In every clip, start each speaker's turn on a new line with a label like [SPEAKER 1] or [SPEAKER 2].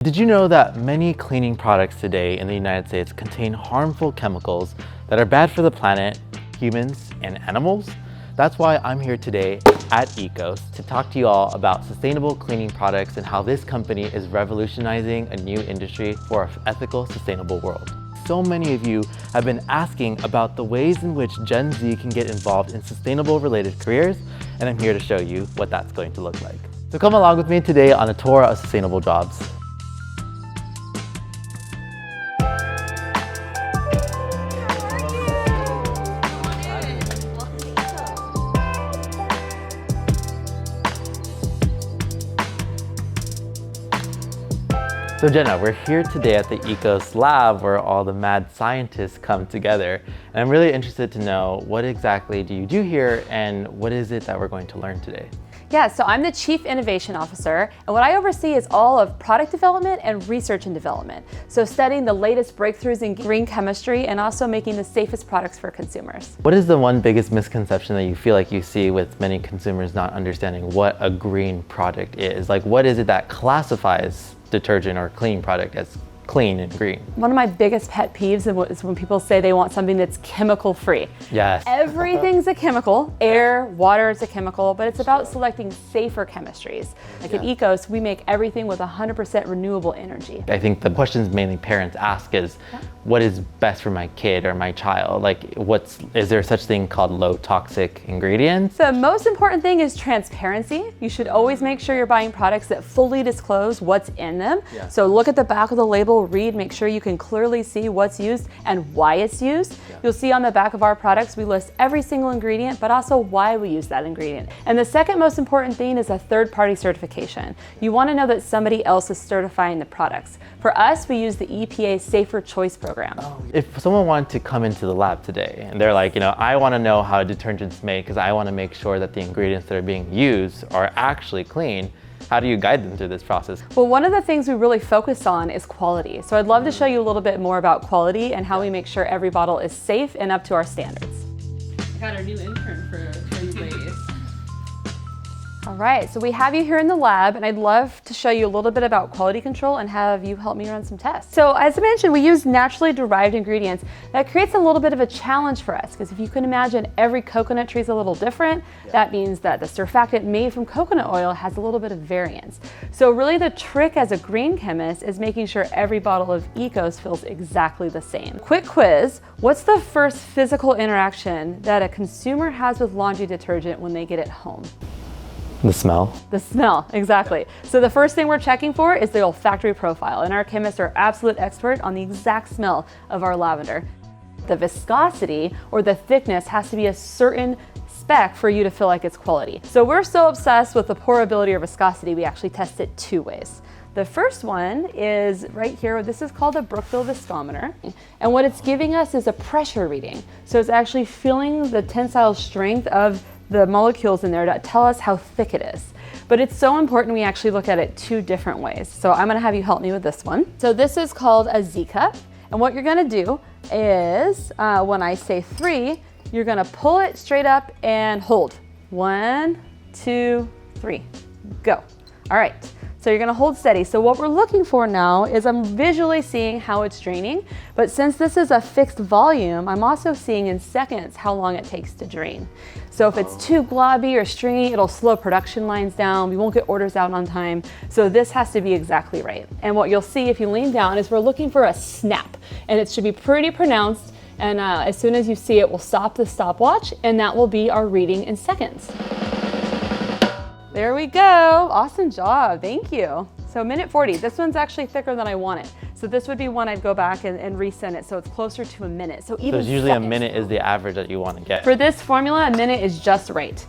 [SPEAKER 1] Did you know that many cleaning products today in the United States contain harmful chemicals that are bad for the planet, humans, and animals? That's why I'm here today at ECOS to talk to you all about sustainable cleaning products and how this company is revolutionizing a new industry for an ethical, sustainable world. So many of you have been asking about the ways in which Gen Z can get involved in sustainable related careers, and I'm here to show you what that's going to look like. So come along with me today on a tour of sustainable jobs. So Jenna, we're here today at the ECOS lab where all the mad scientists come together. And I'm really interested to know what exactly do you do here and what is it that we're going to learn today?
[SPEAKER 2] Yeah, so I'm the Chief Innovation Officer, and what I oversee is all of product development and research and development. So studying the latest breakthroughs in green chemistry and also making the safest products for consumers.
[SPEAKER 1] What is the one biggest misconception that you feel like you see with many consumers not understanding what a green product is? Like, what is it that classifies detergent or cleaning product as clean and green?
[SPEAKER 2] One of my biggest pet peeves is when people say they want something that's chemical free.
[SPEAKER 1] Yes.
[SPEAKER 2] Everything's a chemical. Air, water is a chemical, but it's about selecting safer chemistries. Like at ECOS, we make everything with 100% renewable energy.
[SPEAKER 1] I think the questions mainly parents ask is, what is best for my kid or my child? Like, is there such thing called low toxic ingredients?
[SPEAKER 2] The most important thing is transparency. You should always make sure you're buying products that fully disclose what's in them. Yeah. So look at the back of the label, read, make sure you can clearly see what's used and why it's used. Yeah. You'll see on the back of our products, we list every single ingredient, but also why we use that ingredient. And the second most important thing is a third-party certification. You want to know that somebody else is certifying the products. For us, we use the EPA Safer Choice program.
[SPEAKER 1] If someone wanted to come into the lab today and they're like, I want to know how detergent's made because I want to make sure that the ingredients that are being used are actually clean, how do you guide them through this process?
[SPEAKER 2] Well, one of the things we really focus on is quality. So I'd love to show you a little bit more about quality and how we make sure every bottle is safe and up to our standards.
[SPEAKER 3] I got our new intern for you ladies.
[SPEAKER 2] All right, so we have you here in the lab, and I'd love to show you a little bit about quality control and have you help me run some tests. So as I mentioned, we use naturally derived ingredients. That creates a little bit of a challenge for us, because if you can imagine every coconut tree is a little different, that means that the surfactant made from coconut oil has a little bit of variance. So really the trick as a green chemist is making sure every bottle of ECOS feels exactly the same. Quick quiz, what's the first physical interaction that a consumer has with laundry detergent when they get it home?
[SPEAKER 1] The smell.
[SPEAKER 2] The smell, exactly. So the first thing we're checking for is the olfactory profile, and our chemists are absolute expert on the exact smell of our lavender. The viscosity or the thickness has to be a certain spec for you to feel like it's quality. So we're so obsessed with the pourability or viscosity, we actually test it two ways. The first one is right here. This is called a Brookfield viscometer. And what it's giving us is a pressure reading. So it's actually feeling the tensile strength of the molecules in there to tell us how thick it is. But it's so important we actually look at it two different ways. So I'm gonna have you help me with this one. So this is called a Z-cup. And what you're gonna do is, when I say 3, you're gonna pull it straight up and hold. 1, 2, 3, go. All right. So you're gonna hold steady. So what we're looking for now is I'm visually seeing how it's draining, but since this is a fixed volume, I'm also seeing in seconds how long it takes to drain. So if it's too globby or stringy, it'll slow production lines down. We won't get orders out on time. So this has to be exactly right. And what you'll see if you lean down is we're looking for a snap, and it should be pretty pronounced. And as soon as you see it, we'll stop the stopwatch, and that will be our reading in seconds. There we go. Awesome job. Thank you. So minute 40. This one's actually thicker than I want it. So this would be one I'd go back and resend it. So it's closer to a minute. So even
[SPEAKER 1] usually a minute is the average that you want to get.
[SPEAKER 2] For this formula, a minute is just right.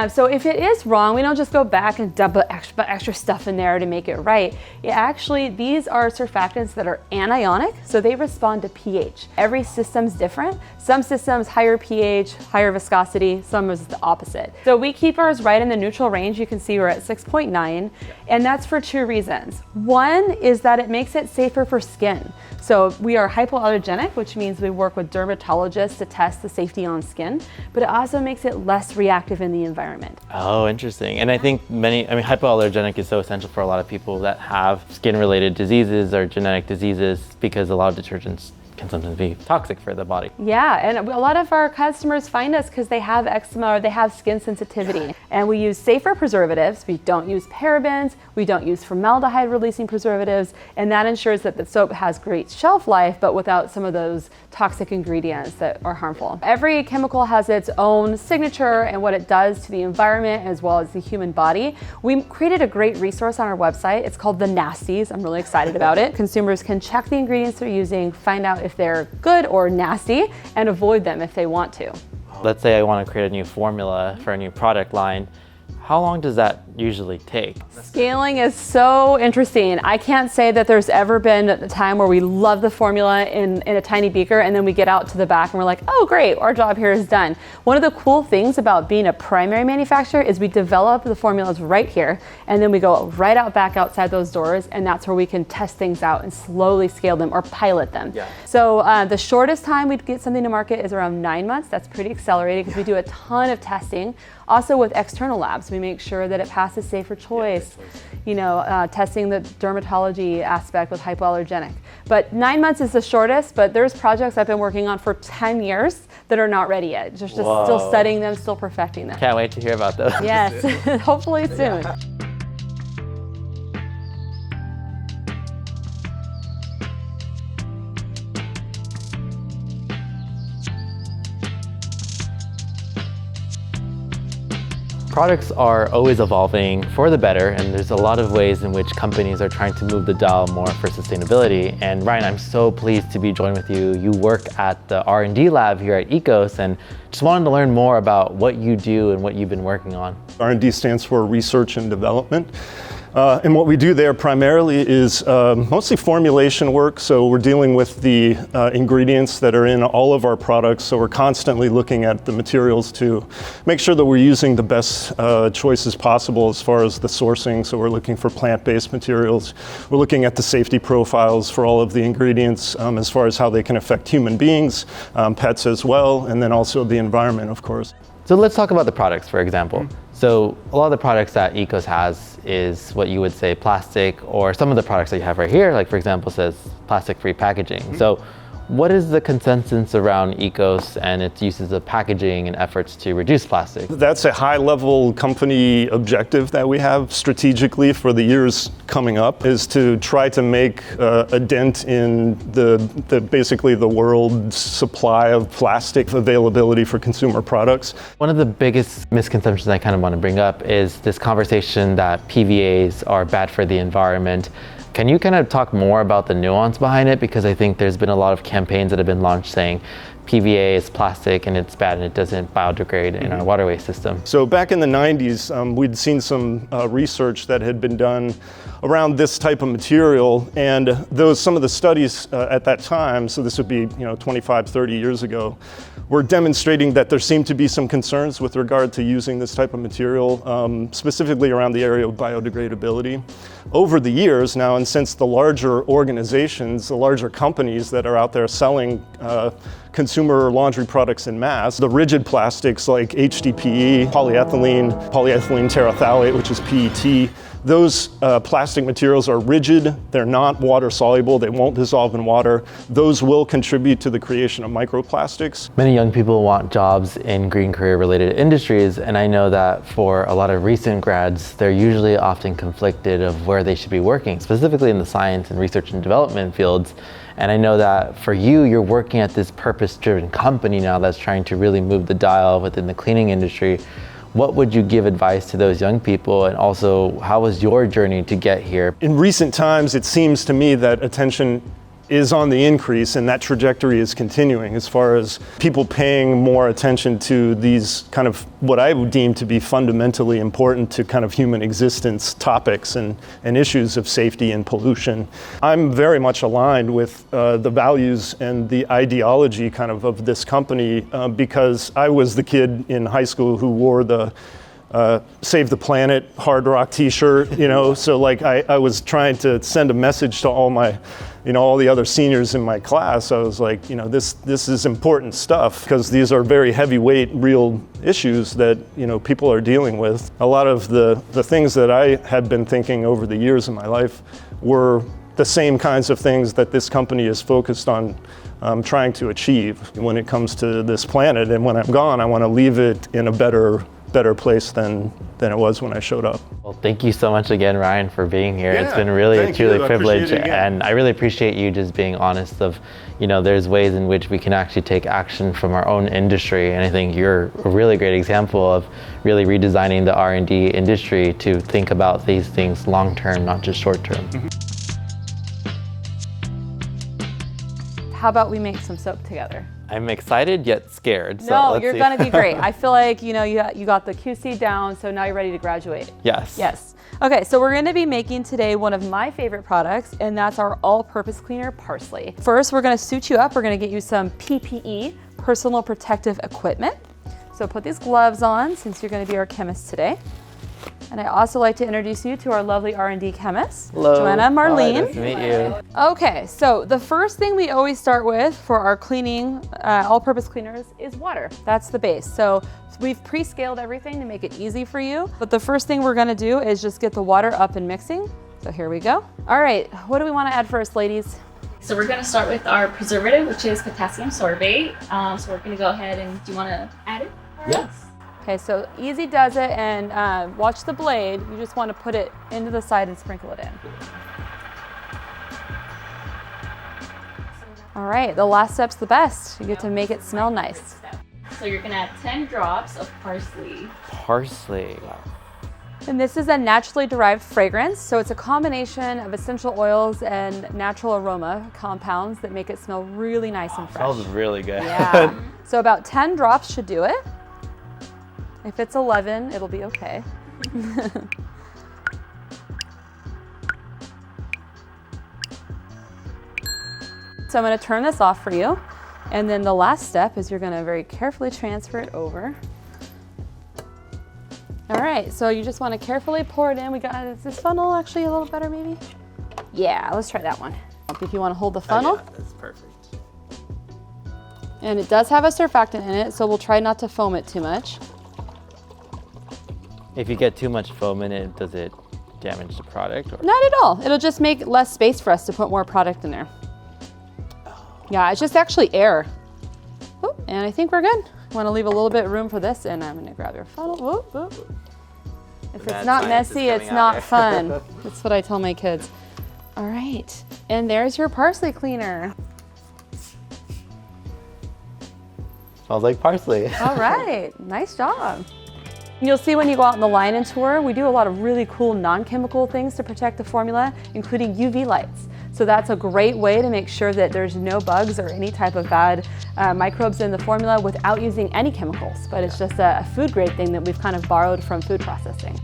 [SPEAKER 2] So if it is wrong, we don't just go back and dump extra stuff in there to make it right. These are surfactants that are anionic, so they respond to pH. Every system's different. Some systems higher pH, higher viscosity, some is the opposite. So we keep ours right in the neutral range. You can see we're at 6.9, and that's for two reasons. One is that it makes it safer for skin. So we are hypoallergenic, which means we work with dermatologists to test the safety on skin, but it also makes it less reactive in the environment.
[SPEAKER 1] Oh, interesting. And I think hypoallergenic is so essential for a lot of people that have skin-related diseases or genetic diseases, because a lot of detergents can sometimes be toxic for the body.
[SPEAKER 2] Yeah, and a lot of our customers find us because they have eczema or they have skin sensitivity. And we use safer preservatives. We don't use parabens, we don't use formaldehyde releasing preservatives, and that ensures that the soap has great shelf life, but without some of those toxic ingredients that are harmful. Every chemical has its own signature and what it does to the environment as well as the human body. We created a great resource on our website. It's called The Nasties. I'm really excited about it. Consumers can check the ingredients they're using, find out if they're good or nasty, and avoid them if they want to.
[SPEAKER 1] Let's say I want to create a new formula for a new product line. How long does that usually take?
[SPEAKER 2] Scaling is so interesting. I can't say that there's ever been a time where we love the formula in a tiny beaker and then we get out to the back and we're like, oh great, our job here is done. One of the cool things about being a primary manufacturer is we develop the formulas right here and then we go right out back outside those doors, and that's where we can test things out and slowly scale them or pilot them.
[SPEAKER 1] Yeah.
[SPEAKER 2] So the shortest time we'd get something to market is around 9 months. That's pretty accelerated because we do a ton of testing. Also with external labs, we make sure that it passes safer choice, testing the dermatology aspect with hypoallergenic. But 9 months is the shortest, but there's projects I've been working on for 10 years that are not ready yet. Just still studying them, still perfecting them.
[SPEAKER 1] Can't wait to hear about those.
[SPEAKER 2] Yes, hopefully soon.
[SPEAKER 1] Products are always evolving for the better, and there's a lot of ways in which companies are trying to move the dial more for sustainability. And Ryan, I'm so pleased to be joined with you. You work at the R&D lab here at ECOS, and just wanted to learn more about what you do and what you've been working on.
[SPEAKER 4] R&D stands for Research and Development. And what we do there primarily is mostly formulation work. So we're dealing with the ingredients that are in all of our products. So we're constantly looking at the materials to make sure that we're using the best choices possible as far as the sourcing. So we're looking for plant-based materials. We're looking at the safety profiles for all of the ingredients as far as how they can affect human beings, pets as well, and then also the environment, of course.
[SPEAKER 1] So let's talk about the products, for example. So a lot of the products that ECOS has is what you would say plastic, or some of the products that you have right here, like for example, says plastic-free packaging. So what is the consensus around ECOS and its uses of packaging and efforts to reduce plastic?
[SPEAKER 4] That's a high-level company objective that we have strategically for the years coming up, is to try to make a dent in basically the world's supply of plastic availability for consumer products.
[SPEAKER 1] One of the biggest misconceptions I kind of want to bring up is this conversation that PVAs are bad for the environment. Can you kind of talk more about the nuance behind it? Because I think there's been a lot of campaigns that have been launched saying PVA is plastic and it's bad and it doesn't biodegrade in our waterway system.
[SPEAKER 4] So back in the 90s, we'd seen some research that had been done around this type of material, and some of the studies at that time, so this would be 25, 30 years ago, were demonstrating that there seemed to be some concerns with regard to using this type of material, specifically around the area of biodegradability. Over the years now, and since the larger organizations, the larger companies that are out there selling consumer laundry products in mass, the rigid plastics like HDPE, polyethylene terephthalate, which is PET, those plastic materials are rigid, they're not water soluble, they won't dissolve in water. Those will contribute to the creation of microplastics.
[SPEAKER 1] Many young people want jobs in green career related industries, and I know that for a lot of recent grads, they're usually often conflicted of where they should be working, specifically in the science and research and development fields. And I know that for you, you're working at this purpose-driven company now that's trying to really move the dial within the cleaning industry. What would you give advice to those young people, and also how was your journey to get here?
[SPEAKER 4] In recent times, it seems to me that attention is on the increase, and that trajectory is continuing as far as people paying more attention to these kind of what I would deem to be fundamentally important to kind of human existence topics and issues of safety and pollution. I'm very much aligned with the values and the ideology kind of this company because I was the kid in high school who wore the Save the Planet Hard Rock t-shirt, you know, so like I was trying to send a message to all my, you know, all the other seniors in my class. I was like, you know, this is important stuff because these are very heavyweight, real issues that, you know, people are dealing with. A lot of the things that I had been thinking over the years of my life were the same kinds of things that this company is focused on trying to achieve when it comes to this planet. And when I'm gone, I want to leave it in a better place than it was when I showed up.
[SPEAKER 1] Well, thank you so much again, Ryan, for being here. It's
[SPEAKER 4] Yeah,
[SPEAKER 1] been really a
[SPEAKER 4] thank you.
[SPEAKER 1] truly
[SPEAKER 4] I
[SPEAKER 1] privilege,
[SPEAKER 4] appreciate it again.
[SPEAKER 1] and I really appreciate you just being honest of, you know, there's ways in which we can actually take action from our own industry, and I think you're a really great example of really redesigning the R&D industry to think about these things long term, not just short term.
[SPEAKER 2] How about we make some soap together?
[SPEAKER 1] I'm excited yet scared. So
[SPEAKER 2] No,
[SPEAKER 1] let's
[SPEAKER 2] you're
[SPEAKER 1] see.
[SPEAKER 2] gonna be great. I feel like, you know, you got the QC down, so now you're ready to graduate.
[SPEAKER 1] Yes.
[SPEAKER 2] Yes. Okay, so we're gonna be making today one of my favorite products, and that's our all-purpose cleaner, Parsley. First, we're gonna suit you up. We're gonna get you some PPE, personal protective equipment. So put these gloves on since you're gonna be our chemist today. And I also like to introduce you to our lovely R&D chemists,
[SPEAKER 1] Hello.
[SPEAKER 2] Jenna,
[SPEAKER 1] Hi,
[SPEAKER 2] Marlene.
[SPEAKER 1] nice to meet you.
[SPEAKER 2] Okay, so the first thing we always start with for our cleaning, all-purpose cleaners is water. That's the base. So we've pre-scaled everything to make it easy for you. But the first thing we're gonna do is just get the water up and mixing. So here we go. All right, what do we wanna add first, ladies?
[SPEAKER 3] So we're going to start with our preservative, which is potassium sorbate. So we're going to go ahead and, do you want to add it?
[SPEAKER 1] Yes.
[SPEAKER 2] Okay, so easy does it, and watch the blade. You just wanna put it into the side and sprinkle it in. All right, the last step's the best. You get to make it smell nice.
[SPEAKER 3] So you're going to add 10 drops of parsley.
[SPEAKER 1] Parsley.
[SPEAKER 2] And this is a naturally derived fragrance, so it's a combination of essential oils and natural aroma compounds that make it smell really nice and fresh.
[SPEAKER 1] Smells really good.
[SPEAKER 2] Yeah. So about 10 drops should do it. If it's 11, it'll be okay. So I'm gonna turn this off for you. And then the last step is you're gonna very carefully transfer it over. All right, so you just wanna carefully pour it in. Is this funnel actually a little better maybe? Yeah, let's try that one. If you wanna hold the funnel.
[SPEAKER 1] Yeah, that's perfect.
[SPEAKER 2] And it does have a surfactant in it, so we'll try not to foam it too much.
[SPEAKER 1] If you get too much foam in it, does it damage the product? Or?
[SPEAKER 2] Not at all. It'll just make less space for us to put more product in there. Yeah, it's just actually air. Oh, and I think we're good. Want to leave a little bit of room for this, and I'm gonna grab your funnel. Oh, oh. If
[SPEAKER 1] Mad
[SPEAKER 2] it's not
[SPEAKER 1] science is
[SPEAKER 2] messy, it's
[SPEAKER 1] coming out
[SPEAKER 2] not
[SPEAKER 1] here.
[SPEAKER 2] fun. That's what I tell my kids. All right, and there's your parsley cleaner.
[SPEAKER 1] Smells like parsley.
[SPEAKER 2] All right, nice job. You'll see when you go out on the line and tour, we do a lot of really cool non-chemical things to protect the formula, including UV lights. So that's a great way to make sure that there's no bugs or any type of bad microbes in the formula without using any chemicals. But it's just a food grade thing that we've kind of borrowed from food processing.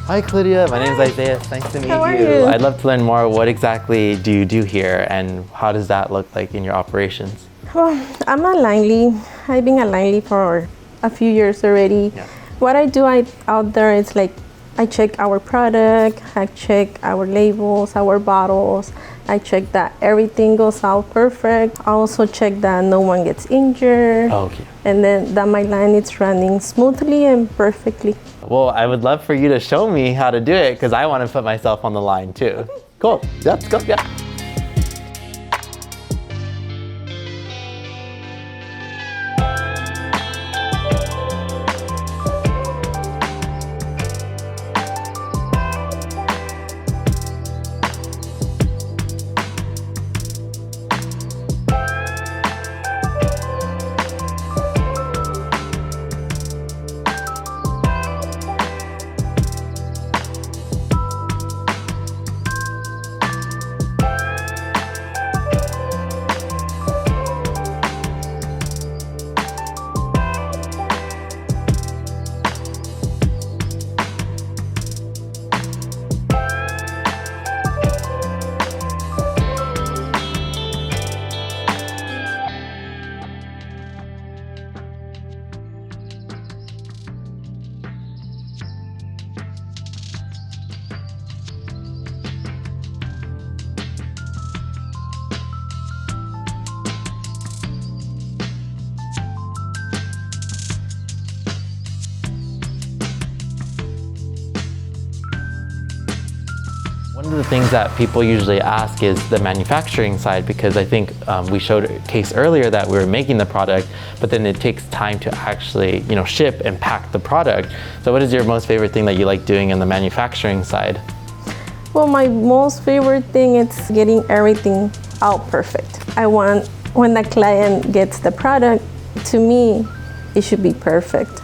[SPEAKER 1] Hi, Clydia. My name is Isaias. Nice to meet
[SPEAKER 2] How are
[SPEAKER 1] you.
[SPEAKER 2] you?
[SPEAKER 1] I'd love to learn more. What exactly do you do here, and how does that look like in your operations?
[SPEAKER 5] Well, I'm a line lead. I've been a line lead for a few years already.
[SPEAKER 1] Yeah.
[SPEAKER 5] What I do out there is like I check our product, I check our labels, our bottles. I check that everything goes out perfect. I also check that no one gets injured.
[SPEAKER 1] Okay.
[SPEAKER 5] And then that my line is running smoothly and perfectly.
[SPEAKER 1] Well, I would love for you to show me how to do it because I want to put myself on the line too. Cool. Let's go. Yeah. One of the things that people usually ask is the manufacturing side, because I think we showed a case earlier that we were making the product, but then it takes time to actually, ship and pack the product. So what is your most favorite thing that you like doing in the manufacturing side?
[SPEAKER 5] Well, my most favorite thing is getting everything out perfect. I want when the client gets the product, to me, it should be perfect.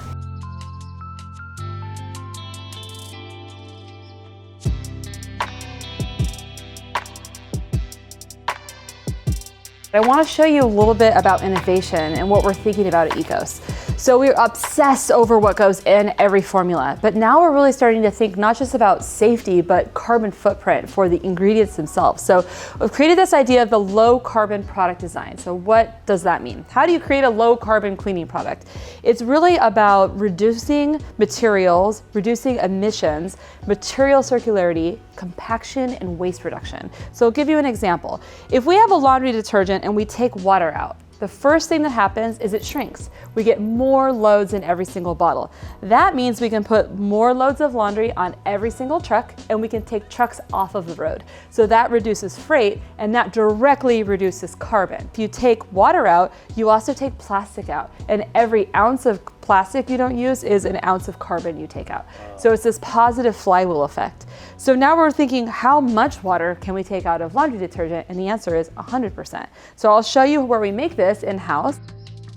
[SPEAKER 2] I want to show you a little bit about innovation and what we're thinking about at ECOS. So we obsess over what goes in every formula, but now we're really starting to think not just about safety, but carbon footprint for the ingredients themselves. So we've created this idea of the low carbon product design. So what does that mean? How do you create a low carbon cleaning product? It's really about reducing materials, reducing emissions, material circularity, compaction, and waste reduction. So I'll give you an example. If we have a laundry detergent and we take water out, the first thing that happens is it shrinks. We get more loads in every single bottle. That means we can put more loads of laundry on every single truck, and we can take trucks off of the road. So that reduces freight, and that directly reduces carbon. If you take water out, you also take plastic out, and every ounce of plastic you don't use is an ounce of carbon you take out. So it's this positive flywheel effect. So now we're thinking, how much water can we take out of laundry detergent? And the answer is 100%. So I'll show you where we make this in-house.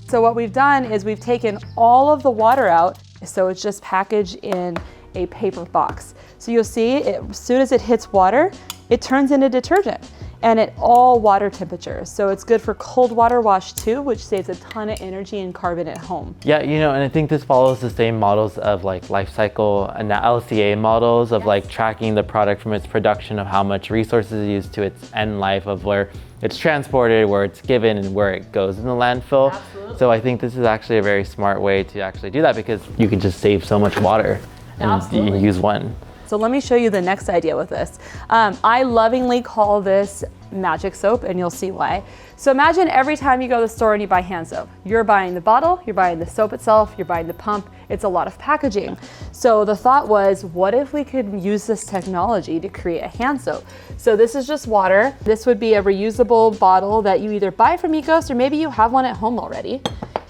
[SPEAKER 2] So what we've done is we've taken all of the water out, so it's just packaged in a paper box. So you'll see as soon as it hits water, it turns into detergent, and at all water temperatures. So it's good for cold water wash too, which saves a ton of energy and carbon at home.
[SPEAKER 1] Yeah, and I think this follows the same models of like life cycle and the LCA models of like tracking the product from its production, of how much resources is used, to its end life, of where it's transported, where it's given, and where it goes in the landfill.
[SPEAKER 2] Absolutely.
[SPEAKER 1] So I think this is actually a very smart way to actually do that, because you can just save so much water and you can use one.
[SPEAKER 2] So let me show you the next idea with this. I lovingly call this magic soap, and you'll see why. So imagine every time you go to the store and you buy hand soap. You're buying the bottle, you're buying the soap itself, you're buying the pump. It's a lot of packaging. So the thought was, what if we could use this technology to create a hand soap? So this is just water. This would be a reusable bottle that you either buy from ECOS, or maybe you have one at home already.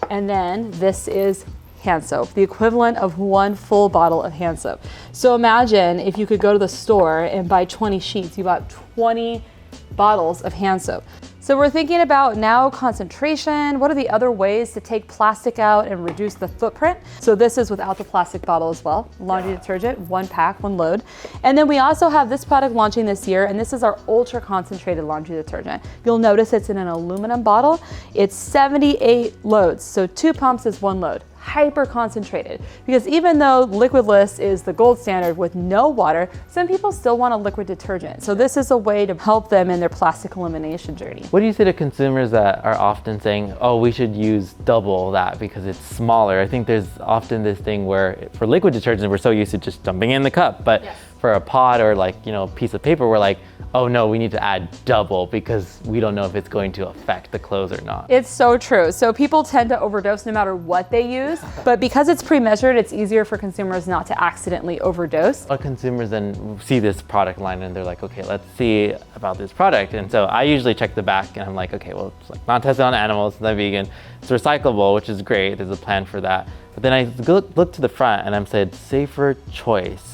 [SPEAKER 2] And then this is hand soap, the equivalent of one full bottle of hand soap. So imagine if you could go to the store and buy 20 sheets, you bought 20 bottles of hand soap. So we're thinking about now concentration. What are the other ways to take plastic out and reduce the footprint? So this is without the plastic bottle as well. Laundry detergent, 1 pack, 1 load. And then we also have this product launching this year, and this is our ultra concentrated laundry detergent. You'll notice it's in an aluminum bottle. It's 78 loads, so 2 pumps is 1 load. Hyper concentrated, because even though liquidless is the gold standard with no water, some people still want a liquid detergent. So this is a way to help them in their plastic elimination journey.
[SPEAKER 1] What do you say to consumers that are often saying, oh, we should use double that because it's smaller? I think there's often this thing where for liquid detergent, we're so used to just dumping in the cup, but for a pot or like, piece of paper, we're like, oh no, we need to add double because we don't know if it's going to affect the clothes or not.
[SPEAKER 2] It's so true. So people tend to overdose no matter what they use, but because it's pre-measured, it's easier for consumers not to accidentally overdose.
[SPEAKER 1] Consumers then see this product line and they're like, okay, let's see about this product. And so I usually check the back and I'm like, okay, well, it's like not tested on animals, it's not vegan, it's recyclable, which is great, there's a plan for that. But then I look to the front and I'm said, safer choice.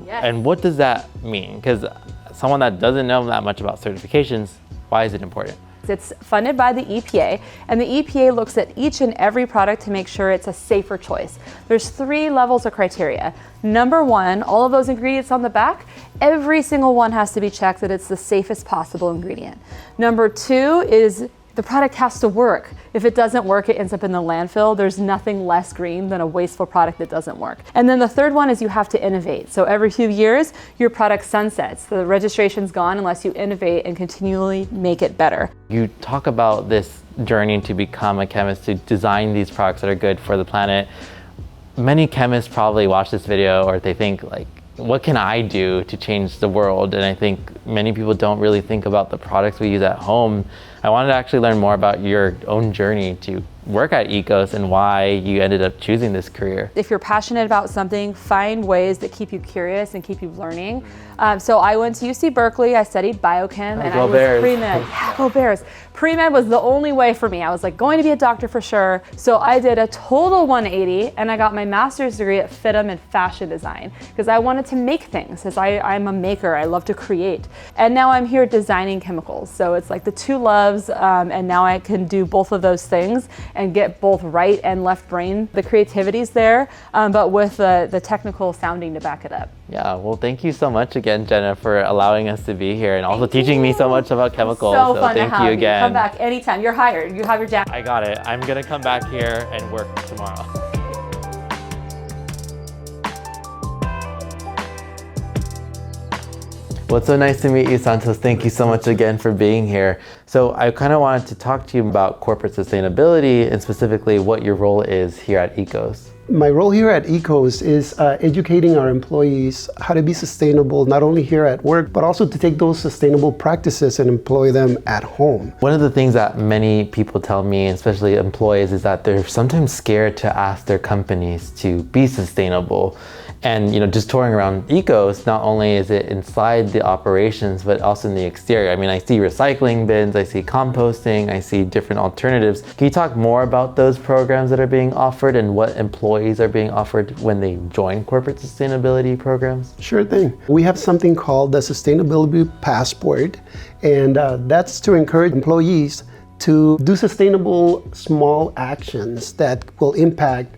[SPEAKER 2] Yes.
[SPEAKER 1] And what does that mean? Because someone that doesn't know that much about certifications, why is it important?
[SPEAKER 2] It's funded by the EPA, and the EPA looks at each and every product to make sure it's a safer choice. There's 3 levels of criteria. Number 1, all of those ingredients on the back, every single one has to be checked that it's the safest possible ingredient. Number 2 is the product has to work. If it doesn't work, it ends up in the landfill. There's nothing less green than a wasteful product that doesn't work. And then the third one is you have to innovate. So every few years, your product sunsets. The registration's gone unless you innovate and continually make it better.
[SPEAKER 1] You talk about this journey to become a chemist, to design these products that are good for the planet. Many chemists probably watch this video or they think like, what can I do to change the world? And I think many people don't really think about the products we use at home. I wanted to actually learn more about your own journey to work at ECOS and why you ended up choosing this career.
[SPEAKER 2] If you're passionate about something, find ways that keep you curious and keep you learning. So I went to UC Berkeley, I studied biochem, and I was pre-med. Yeah, go Bears. Pre-med was the only way for me. I was like going to be a doctor for sure. So I did a total 180 and I got my master's degree at FITM in fashion design because I wanted to make things, as I'm a maker, I love to create. And now I'm here designing chemicals. So it's like the two loves, and now I can do both of those things and get both right and left brain. The creativity's there, but with the technical sounding to back it up.
[SPEAKER 1] Yeah, well, thank you so much again, Jenna, for allowing us to be here and also teaching me so much about chemicals.
[SPEAKER 2] So fun
[SPEAKER 1] thank
[SPEAKER 2] to have
[SPEAKER 1] you again.
[SPEAKER 2] Come back anytime. You're hired. You have your jacket.
[SPEAKER 1] I got it. I'm gonna come back here and work tomorrow. Well, it's so nice to meet you, Santos. Thank you so much again for being here. So I kind of wanted to talk to you about corporate sustainability and specifically what your role is here at ECOS.
[SPEAKER 6] My role here at ECOS is educating our employees how to be sustainable, not only here at work, but also to take those sustainable practices and employ them at home.
[SPEAKER 1] One of the things that many people tell me, especially employees, is that they're sometimes scared to ask their companies to be sustainable. And just touring around ECOS, not only is it inside the operations, but also in the exterior. I mean, I see recycling bins, I see composting, I see different alternatives. Can you talk more about those programs that are being offered and what employees are being offered when they join corporate sustainability programs?
[SPEAKER 6] Sure thing. We have something called the Sustainability Passport, and that's to encourage employees to do sustainable small actions that will impact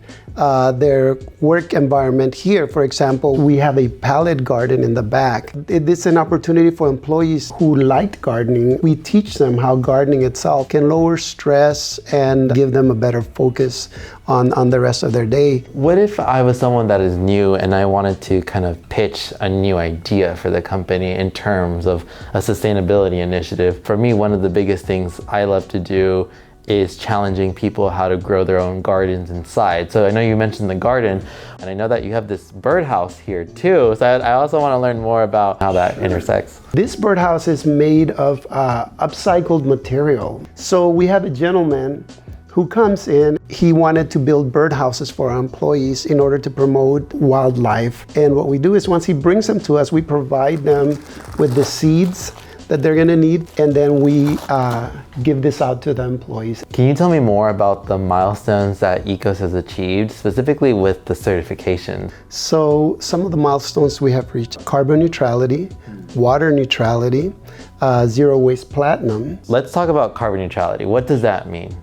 [SPEAKER 6] their work environment here. For example, we have a pallet garden in the back. It's an opportunity for employees who like gardening. We teach them how gardening itself can lower stress and give them a better focus on the rest of their day.
[SPEAKER 1] What if I was someone that is new and I wanted to kind of pitch a new idea for the company in terms of a sustainability initiative? For me, one of the biggest things I love to do is challenging people how to grow their own gardens inside. So I know you mentioned the garden, and I know that you have this birdhouse here too. So I also want to learn more about how that intersects.
[SPEAKER 6] This birdhouse is made of upcycled material. So we have a gentleman who comes in. He wanted to build birdhouses for our employees in order to promote wildlife. And what we do is once he brings them to us, we provide them with the seeds that they're gonna need, and then we give this out to the employees.
[SPEAKER 1] Can you tell me more about the milestones that ECOS has achieved, specifically with the certification?
[SPEAKER 6] So some of the milestones we have reached: carbon neutrality, water neutrality, zero waste platinum.
[SPEAKER 1] Let's talk about carbon neutrality. What does that mean?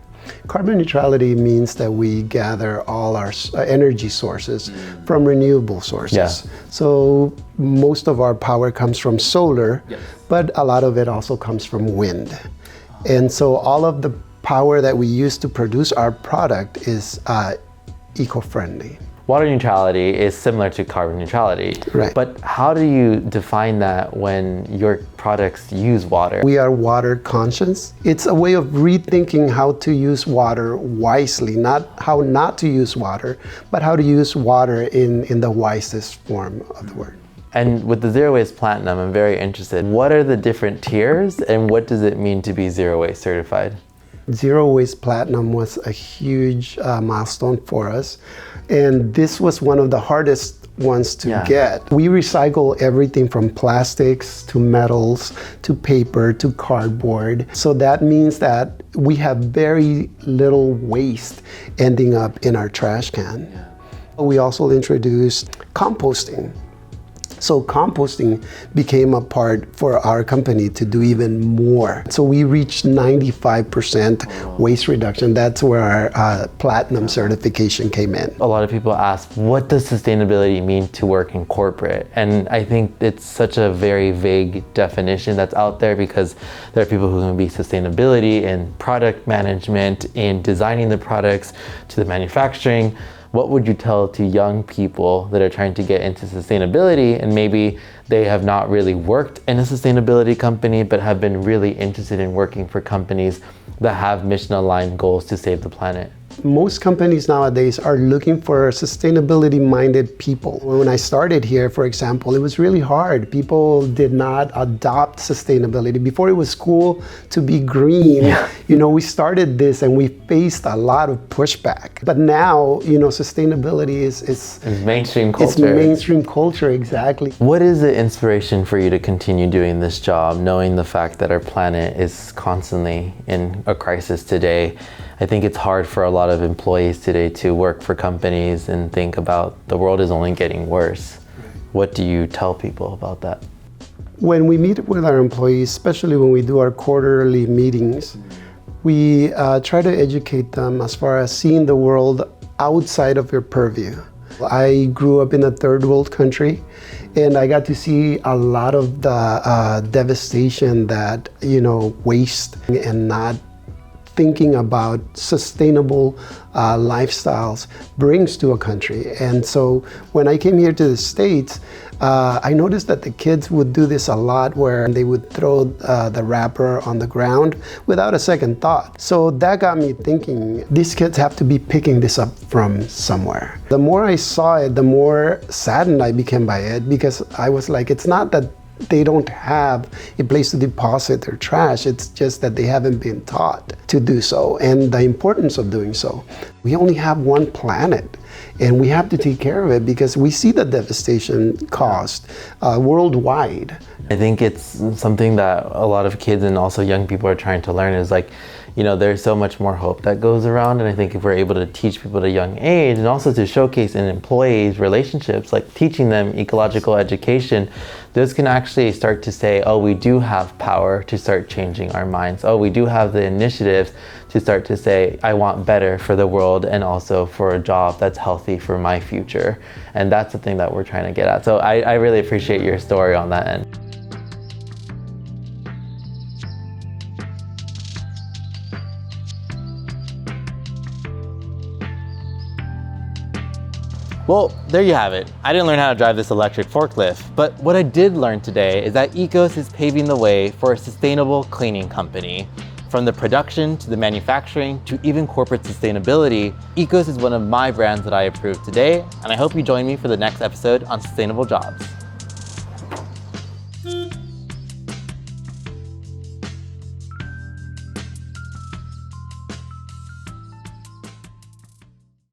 [SPEAKER 6] Carbon neutrality means that we gather all our energy sources from renewable sources.
[SPEAKER 1] Yeah.
[SPEAKER 6] So most of our power comes from solar, but a lot of it also comes from wind. And so all of the power that we use to produce our product is eco-friendly.
[SPEAKER 1] Water neutrality is similar to carbon neutrality.
[SPEAKER 6] Right.
[SPEAKER 1] But how do you define that when your products use water?
[SPEAKER 6] We are water conscious. It's a way of rethinking how to use water wisely, not how not to use water, but how to use water in the wisest form of the word.
[SPEAKER 1] And with the zero waste platinum, I'm very interested. What are the different tiers and what does it mean to be zero waste certified?
[SPEAKER 6] Zero waste platinum was a huge milestone for us. And this was one of the hardest ones to get. We recycle everything from plastics to metals to paper to cardboard. So that means that we have very little waste ending up in our trash can. We also introduced composting. So composting became a part for our company to do even more. So we reached 95% waste reduction. That's where our platinum certification came in.
[SPEAKER 1] A lot of people ask, what does sustainability mean to work in corporate? And I think it's such a very vague definition that's out there because there are people who can be sustainability in product management, in designing the products, to the manufacturing. What would you tell to young people that are trying to get into sustainability and maybe they have not really worked in a sustainability company but have been really interested in working for companies that have mission-aligned goals to save the planet?
[SPEAKER 6] Most companies nowadays are looking for sustainability-minded people. When I started here, for example, it was really hard. People did not adopt sustainability. Before it was cool to be green, we started this and we faced a lot of pushback. But now, sustainability is
[SPEAKER 1] mainstream culture.
[SPEAKER 6] It's mainstream culture, exactly.
[SPEAKER 1] What is the inspiration for you to continue doing this job, knowing the fact that our planet is constantly in a crisis today? I think it's hard for a lot of employees today to work for companies and think about the world is only getting worse. What do you tell people about that?
[SPEAKER 6] When we meet with our employees, especially when we do our quarterly meetings, we try to educate them as far as seeing the world outside of your purview. I grew up in a third world country, and I got to see a lot of the devastation that, waste and not thinking about sustainable lifestyles brings to a country. And so when I came here to the States, I noticed that the kids would do this a lot, where they would throw the wrapper on the ground without a second thought. So that got me thinking, these kids have to be picking this up from somewhere. The more I saw it, the more saddened I became by it, because I was like, it's not that they don't have a place to deposit their trash, it's just that they haven't been taught to do so, and the importance of doing so. We only have one planet, and we have to take care of it, because we see the devastation caused worldwide.
[SPEAKER 1] I think it's something that a lot of kids and also young people are trying to learn, is like, there's so much more hope that goes around. And I think if we're able to teach people at a young age, and also to showcase in employees' relationships, like teaching them ecological education, those can actually start to say, oh, we do have power to start changing our minds. Oh, we do have the initiatives to start to say, I want better for the world, and also for a job that's healthy for my future. And that's the thing that we're trying to get at. So I really appreciate your story on that end. Well, there you have it. I didn't learn how to drive this electric forklift, but what I did learn today is that ECOS is paving the way for a sustainable cleaning company. From the production to the manufacturing to even corporate sustainability, ECOS is one of my brands that I approve today, and I hope you join me for the next episode on sustainable jobs.